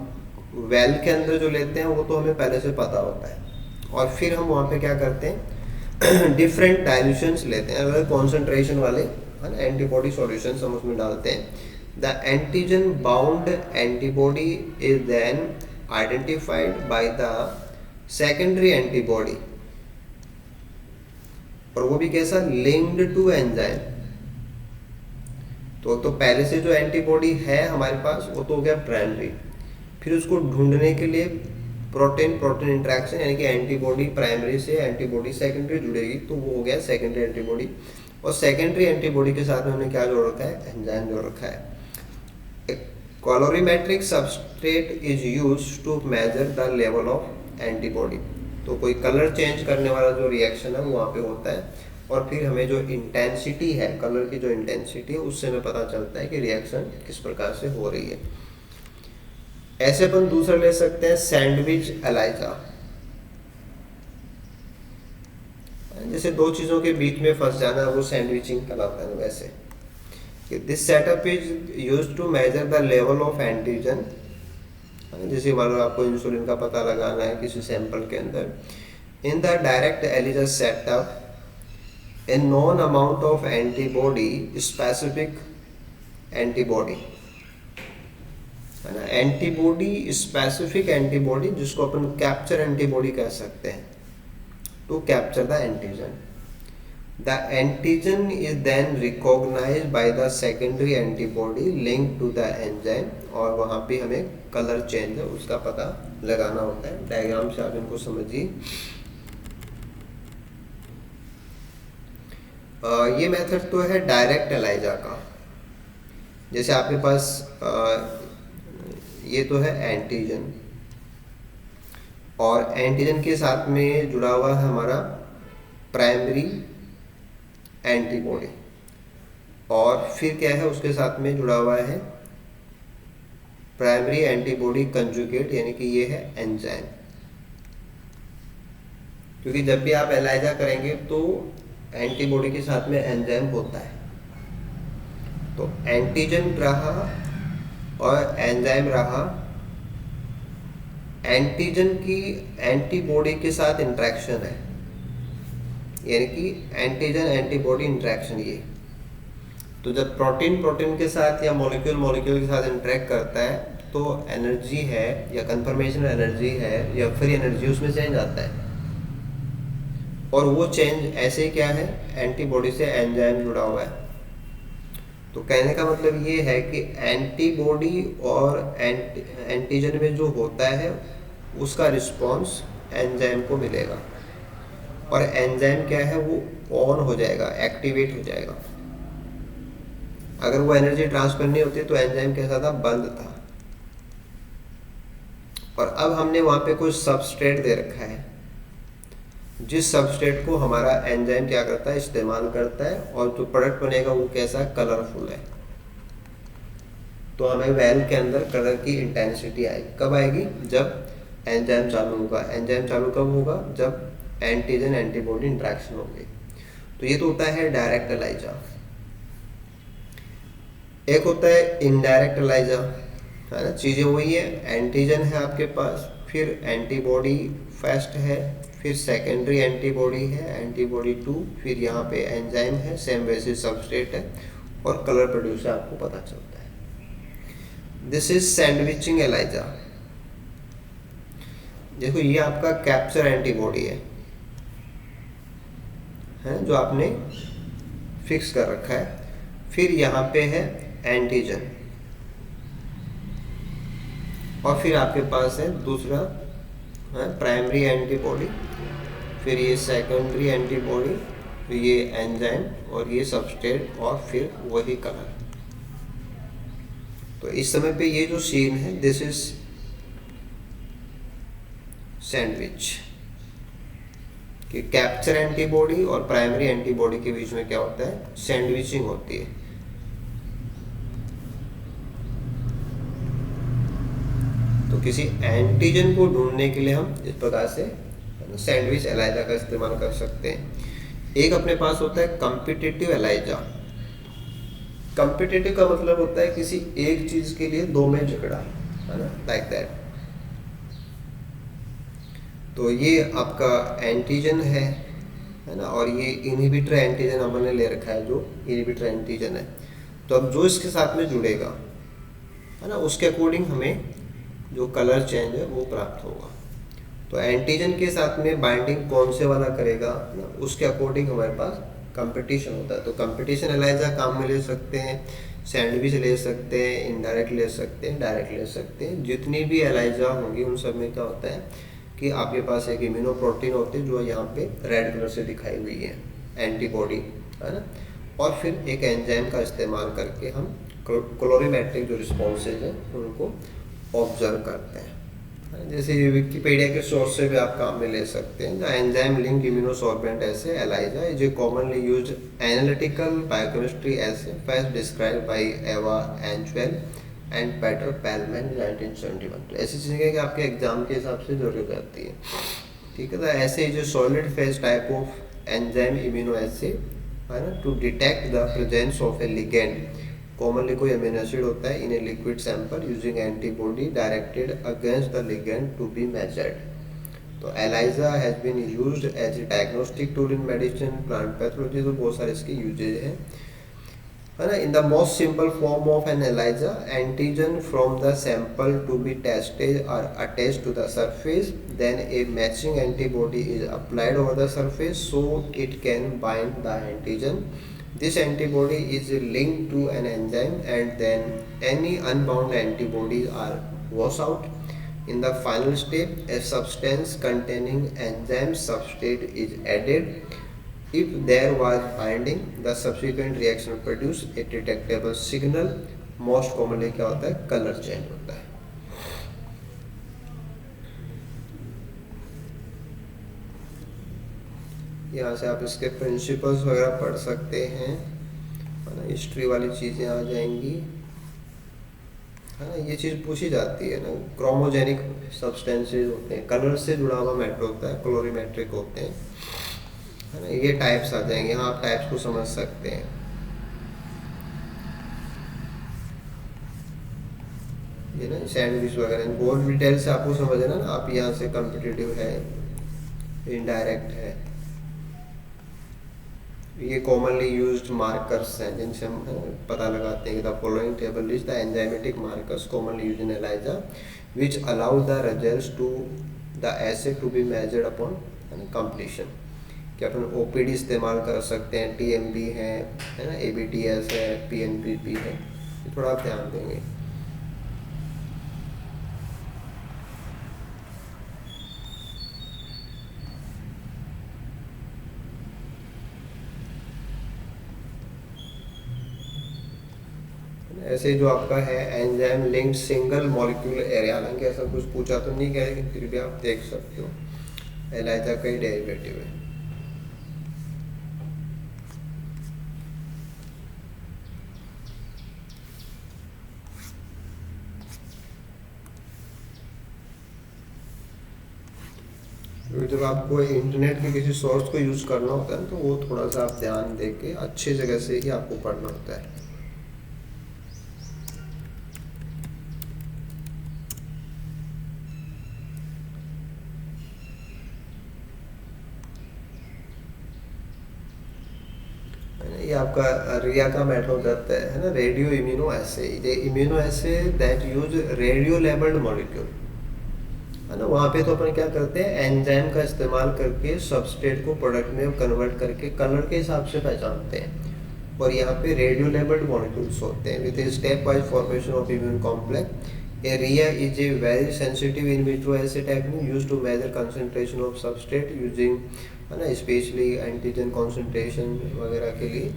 वेल के अंदर जो लेते हैं वो तो हमें पहले से पता होता है, और फिर हम वहाँ पे क्या करते हैं, डिफरेंट डाइल्यूशंस लेते हैं, अगर कॉन्सेंट्रेशन वाले एंटीबॉडी सॉल्यूशंस हम उसमें डालते हैं। The antigen bound antibody is then identified by the secondary antibody, और वो भी कैसा, लिंक्ड टू एंजाइम। तो पहले से जो एंटीबॉडी है हमारे पास वो तो हो गया प्राइमरी, फिर उसको ढूंढने के लिए प्रोटीन प्रोटीन इंटरेक्शन, यानी कि एंटीबॉडी प्राइमरी से एंटीबॉडी सेकेंडरी जुड़ेगी, तो वो हो गया सेकेंडरी एंटीबॉडी। और सेकेंडरी एंटीबॉडी के साथ में हमने क्या जोड़ रखा है, एंजाइम जोड़ रखा है। Calorimetric substrate is used to measure the level of antibody. तो कोई कलर चेंज करने वाला जो रिएक्शन है वो वहाँ पे होता है, और फिर हमें जो इंटेंसिटी है, कलर की जो इंटेंसिटी है, उससे हमें पता चलता है कि रिएक्शन किस प्रकार से हो रही है। ऐसे अपन दूसरा ले सकते हैं सैंडविच एलाइजा। जैसे दो चीज़ों के बीच में फंस जाना वो सैंडविचिंग कहलाता है। वैसे this setup is used to measure the level of antigen. जैसे मान लो आपको इंसुलिन का पता लगाना है किसी सैंपल के अंदर, in the direct ELISA setup a known amount of antibody, specific antibody, है ना, एंटीबॉडी, स्पेसिफिक एंटीबॉडी, जिसको अपन कैप्चर एंटीबॉडी कह सकते हैं, to capture the antigen. The antigen is then recognised by the secondary antibody link to the enzyme, और वहाँ पे हमें कलर चेंज है उसका पता लगाना होता है। डायग्राम से आप इनको समझिए। ये मेथड तो है डायरेक्ट एलाइजा का। जैसे आपके पास ये तो है एंटीजन, और एंटीजन के साथ में जुड़ा हुआ है हमारा प्राइमरी एंटीबॉडी, और फिर क्या है उसके साथ में जुड़ा हुआ है प्राइमरी एंटीबॉडी कंजुगेट, यानी कि ये है एंजाइम। क्योंकि जब भी आप एलाइजा करेंगे तो एंटीबॉडी के साथ में एंजाइम होता है, तो एंटीजन रहा और एंजाइम रहा। एंटीजन की एंटीबॉडी के साथ इंटरेक्शन है, यानी कि एंटीजन एंटीबॉडी इंटरेक्शन ये। तो जब प्रोटीन प्रोटीन के साथ या मॉलिक्यूल मॉलिक्यूल के साथ इंटरेक्ट करता है तो तो एनर्जी है या कंफर्मेशन एनर्जी है या फ्री एनर्जी, उसमें चेंज आता है। और वो चेंज ऐसे क्या है, एंटीबॉडी से एंजाइम जुड़ा हुआ है। तो कहने का मतलब ये है कि एंटीबॉडी और एंटीजन में जो होता है उसका रिस्पॉन्स एंजाइम को मिलेगा, और एंजाइम क्या है, वो ऑन हो जाएगा, एक्टिवेट हो जाएगा। अगर वो एनर्जी ट्रांसफर नहीं होती तो एंजाइम कैसा था, बंद था। और अब हमने वहां पे कुछ सबस्ट्रेट दे रखा है, जिस सबस्ट्रेट को हमारा एंजाइम क्या करता है, इस्तेमाल करता है, और जो प्रोडक्ट बनेगा वो कैसा है, कलरफुल है। तो हमें वेल के अंदर कलर की इंटेंसिटी आएगी। कब आएगी, जब एंजाइम चालू होगा। एंजाइम चालू कब होगा, जब एंटीजन एंटीबॉडी इंट्रैक्शन होगी। तो ये तो होता है डायरेक्ट एलाइजा। एक होता है इनडायरेक्ट एलाइजा, है ना। चीज़ें वही है, एंटीजन है आपके पास, फिर एंटीबॉडी फर्स्ट है, फिर सेकेंडरी एंटीबॉडी है, एंटीबॉडी 2, फिर यहाँ पे एंजाइम है, सेम वैसे सबस्ट्रेट है, और कलर प्रोड्यूसर आपको पता चलता है। This is sandwiching ELISA. देखो ये आपका कैप्चर एंटीबॉडी है जो आपने फिक्स कर रखा है। फिर यहाँ पे है एंटीजन, और फिर आपके पास है दूसरा प्राइमरी एंटीबॉडी, फिर ये सेकेंडरी एंटीबॉडी, फिर ये एंजाइम, और ये सबस्ट्रेट, और फिर वही कलर। तो इस समय पे ये जो सीन है, दिस इज सैंडविच, कि कैप्चर एंटीबॉडी और प्राइमरी एंटीबॉडी के बीच में क्या होता है, सैंडविचिंग होती है। तो किसी एंटीजन को ढूंढने के लिए हम इस प्रकार से सैंडविच एलाइजा का इस्तेमाल कर सकते हैं। एक अपने पास होता है कॉम्पिटिटिव एलाइजा। कॉम्पिटिटिव का मतलब होता है किसी एक चीज के लिए दो में झगड़ा, है ना, लाइक दैट। तो ये आपका एंटीजन है ना, और ये इनहिबिटर एंटीजन हमने ले रखा है, जो इनहिबिटर एंटीजन है। तो अब जो इसके साथ में जुड़ेगा, है ना, उसके अकॉर्डिंग हमें जो कलर चेंज है वो प्राप्त होगा। तो एंटीजन के साथ में बाइंडिंग कौन से वाला करेगा ना, उसके अकॉर्डिंग हमारे पास कंपटीशन होता है। तो कंपटीशन एलाइजा काम में ले सकते हैं, सैंडविच ले सकते हैं, इनडायरेक्ट ले सकते हैं, डायरेक्ट ले सकते हैं। जितनी भी एलाइजा होंगी उन सब में क्या होता है कि आपके पास एक इम्यूनो प्रोटीन होती है जो यहाँ पे रेड कलर से दिखाई हुई है, एंटीबॉडी, है ना। और फिर एक एंजाइम का इस्तेमाल करके हम क्लोरीमेट्रिक जो रिस्पॉन्सेज हैं उनको ऑब्जर्व करते हैं। जैसे विकिपीडिया के सोर्स से भी आप काम में ले सकते हैं। The enzyme linked immunosorbent assay ELISA is a commonly used analytical biochemistry assay first described by Eva Engvall and Peter पैलमैन 1971। तो ऐसी चीज़ें कि आपके एग्जाम के हिसाब से जरूरत रहती है, ठीक है। तो ऐसे जो solid phase type of enzyme immuno assay, है ना, to detect the presence of a ligand. Commonly कोई अमीनो एसिड होता है in a liquid sample using antibody directed against the ligand to be measured. तो ELISA has been used as a diagnostic tool in medicine, plant pathology. तो बहुत सारे इसके uses हैं, है ना। In the most simple form of an ELISA, antigen from the sample to be tested are attached to the surface, then a matching antibody is applied over the surface so it can bind the antigen. This antibody is linked to an enzyme and then any unbound antibodies are washed out. In the final step, a substance containing enzyme substrate is added. If there was binding, the subsequent reaction produce a detectable signal. Most commonly क्या होता है, colour change होता है। यहाँ से आप इसके principles वगैरह पढ़ सकते हैं, है ना। हिस्ट्री वाली चीज़ें आ जाएंगी, है ना। ये चीज़ पूछी जाती है ना। क्रोमोजेनिक सब्सटेंसेस होते हैं, कलर से जुड़ा हुआ मैटर होता है, क्लोरीमेट्रिक होते हैं, है ना। ये टाइप्स आ जाएंगे, यहाँ आप टाइप्स को समझ सकते हैं। ये ना सैंडविच वगैरह बहुत डिटेल से आपको समझना ना। आप यहाँ से कॉम्पिटिटिव है, इनडायरेक्ट है, ये कॉमनली यूज्ड मार्कर्स हैं जिनसे हम पता लगाते हैं कि the following table is the enzymatic markers commonly used in ELISA which allow the results to the assay to be measured upon completion. कि अपन ओपीडी इस्तेमाल कर सकते हैं, टीएमबी है ना, एबीटीएस है, पीएनपीपी है, ये थोड़ा आप ध्यान देंगे। ऐसे जो आपका है enzyme linked single molecule area, हालांकि ऐसा कुछ पूछा तो नहीं गया लेकिन फिर भी आप देख सकते हो, एलाइजा का ही डेरिवेटिव है। जब आपको इंटरनेट के किसी सोर्स को यूज़ करना होता है तो वो थोड़ा सा आप ध्यान दे के अच्छी जगह से ही आपको पढ़ना होता है। ये आपका रिया का मेथड होता है ना, रेडियो इम्यूनो एसे। ये immuno essay that use radio labelled molecule है ना। वहाँ पे तो अपन क्या करते हैं, एंजाइम का इस्तेमाल करके सबस्ट्रेट को प्रोडक्ट में कन्वर्ट करके कलर के हिसाब से पहचानते हैं। और यहाँ पे रेडियो लेबल्ड मॉलिक्यूल्स होते हैं with step wise formation of immune complex. A RIA is a very sensitive in vitro assay technique used to measure concentration of substrate using है ना, स्पेशली एंटीजन कॉन्सेंट्रेशन वगैरह के लिए।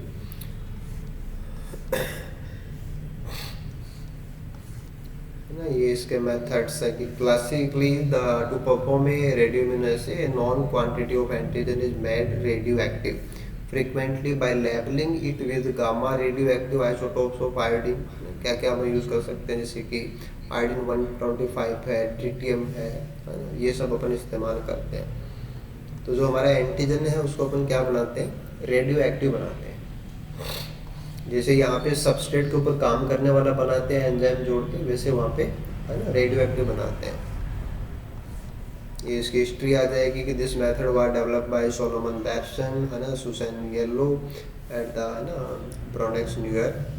ना ये इसके मेथड्स है कि classically the to perform a radioimmunoassay known quantity of antigen is made radio active frequently by labeling it with gamma radio active isotopes of iodine. क्या क्या हम यूज़ कर सकते हैं, जैसे कि आयोडीन 125 है, ट्रिटियम है ना, ये सब अपन इस्तेमाल करते हैं। तो जो हमारा एंटीजन है उसको अपन क्या बनाते हैं, रेडियो एक्टिव बनाते हैं। जैसे यहाँ पे सबस्ट्रेट के ऊपर काम करने वाला बनाते हैं एंजाइम जोड़ के, वैसे वहाँ पे है ना रेडियो एक्टिव बनाते हैं। ये इसकी हिस्ट्री आ जाएगी कि this method was developed by Solomon Berson है ना, सुसैन येलो एट द है ना ब्रोनेक्स न्यूयॉर्क।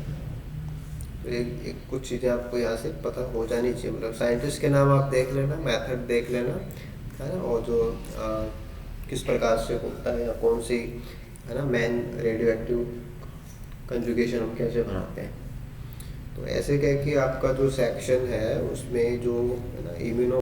एक कुछ चीज़ें आपको यहाँ से पता हो जानी चाहिए, मतलब साइंटिस्ट के नाम आप देख लेना, मेथड देख लेना है ना, और जो किस प्रकार से होता है या कौन सी है ना मेन रेडियो एक्टिव कंजुगेशन हम कैसे बनाते हैं। तो ऐसे कह के आपका जो सेक्शन है उसमें जो है ना इम्यूनो